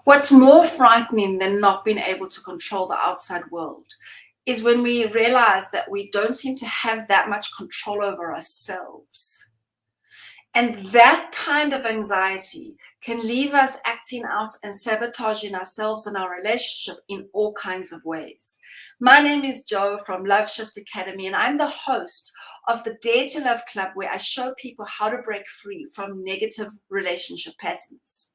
What's more frightening than not being able to control the outside world is when we realize that we don't seem to have that much control over ourselves. And that kind of anxiety can leave us acting out and sabotaging ourselves and our relationship in all kinds of ways. My name is Jo from Love Shift Academy, and I'm the host of the Dare to Love Club, where I show people how to break free from negative relationship patterns.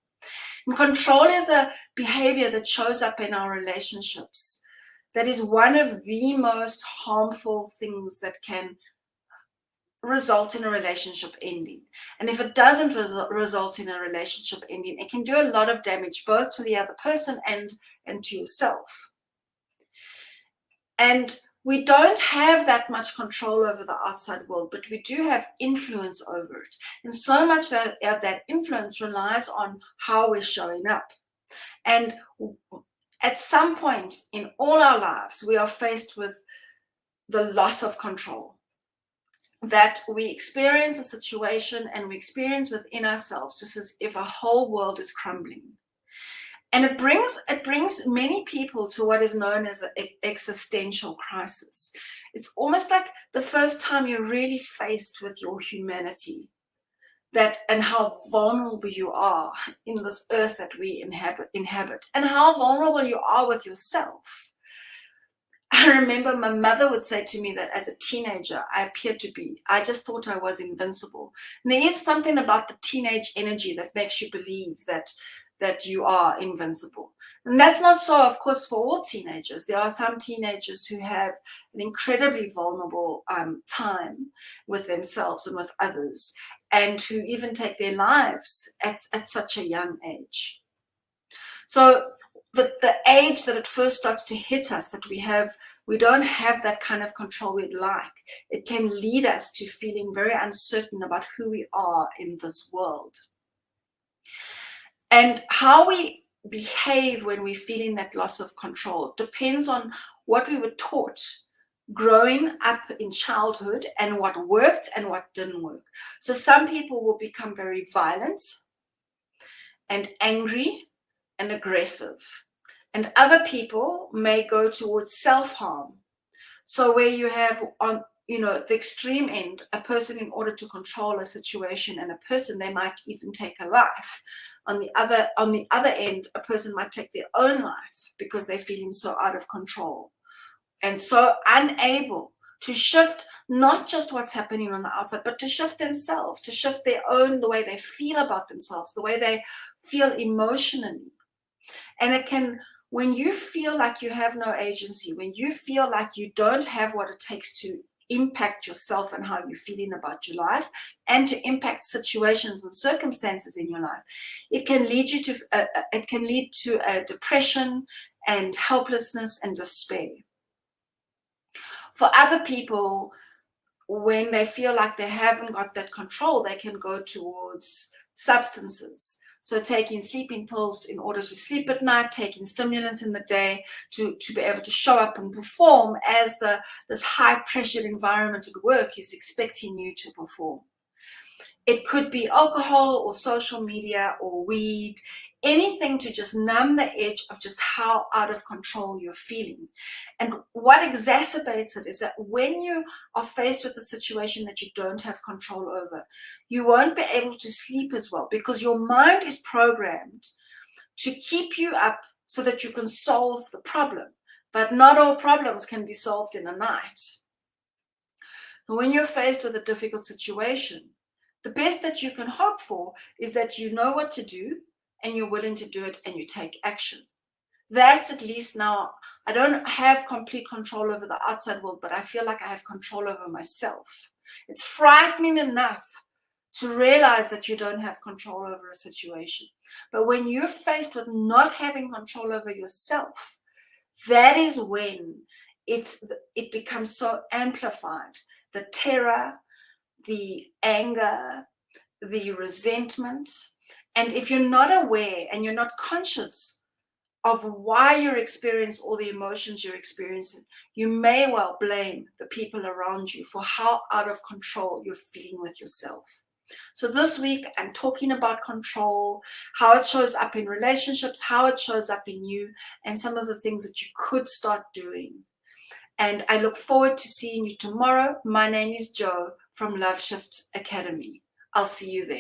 And control is a behavior that shows up in our relationships. That is one of the most harmful things that can result in a relationship ending. And if it doesn't result in a relationship ending, it can do a lot of damage both to the other person and to yourself. And we don't have that much control over the outside world, but we do have influence over it. And so much of that influence relies on how we're showing up. And at some point in all our lives, we are faced with the loss of control. That we experience a situation and we experience within ourselves just as if our whole world is crumbling. And it brings many people to what is known as an existential crisis. It's almost like the first time you're really faced with your humanity, that and how vulnerable you are in this earth that we inhabit, and how vulnerable you are with yourself. I remember my mother would say to me that as a teenager, I just thought I was invincible. And there is something about the teenage energy that makes you believe that you are invincible. And that's not so, of course, for all teenagers. There are some teenagers who have an incredibly vulnerable time with themselves and with others, and who even take their lives at such a young age. So the age that it first starts to hit us, that we don't have that kind of control we'd like, it can lead us to feeling very uncertain about who we are in this world. And how we behave when we're feeling that loss of control depends on what we were taught growing up in childhood and what worked and what didn't work. So some people will become very violent and angry and aggressive. And other people may go towards self-harm. So where you have on the extreme end, a person, in order to control a situation and a person, they might even take a life. On the other end, a person might take their own life because they're feeling so out of control and so unable to shift not just what's happening on the outside, but to shift themselves, to shift the way they feel about themselves, the way they feel emotionally. And it can, when you feel like you have no agency, when you feel like you don't have what it takes to impact yourself and how you're feeling about your life, and to impact situations and circumstances in your life, it can lead to depression and helplessness and despair. For other people, when they feel like they haven't got that control, they can go towards substances. So taking sleeping pills in order to sleep at night, taking stimulants in the day to be able to show up and perform as this high-pressured environment at work is expecting you to perform. It could be alcohol or social media or weed, anything to just numb the edge of just how out of control you're feeling. And what exacerbates it is that when you are faced with a situation that you don't have control over, you won't be able to sleep as well, because your mind is programmed to keep you up so that you can solve the problem. But not all problems can be solved in a night. And when you're faced with a difficult situation, the best that you can hope for is that you know what to do and you're willing to do it and you take action. That's at least now, I don't have complete control over the outside world, but I feel like I have control over myself. It's frightening enough to realize that you don't have control over a situation. But when you're faced with not having control over yourself, that is when it becomes so amplified. The terror, the anger, the resentment. And if you're not aware and you're not conscious of why you're experiencing all the emotions you're experiencing, you may well blame the people around you for how out of control you're feeling with yourself. So this week, I'm talking about control, how it shows up in relationships, how it shows up in you, and some of the things that you could start doing. And I look forward to seeing you tomorrow. My name is Jo from Love Shift Academy. I'll see you then.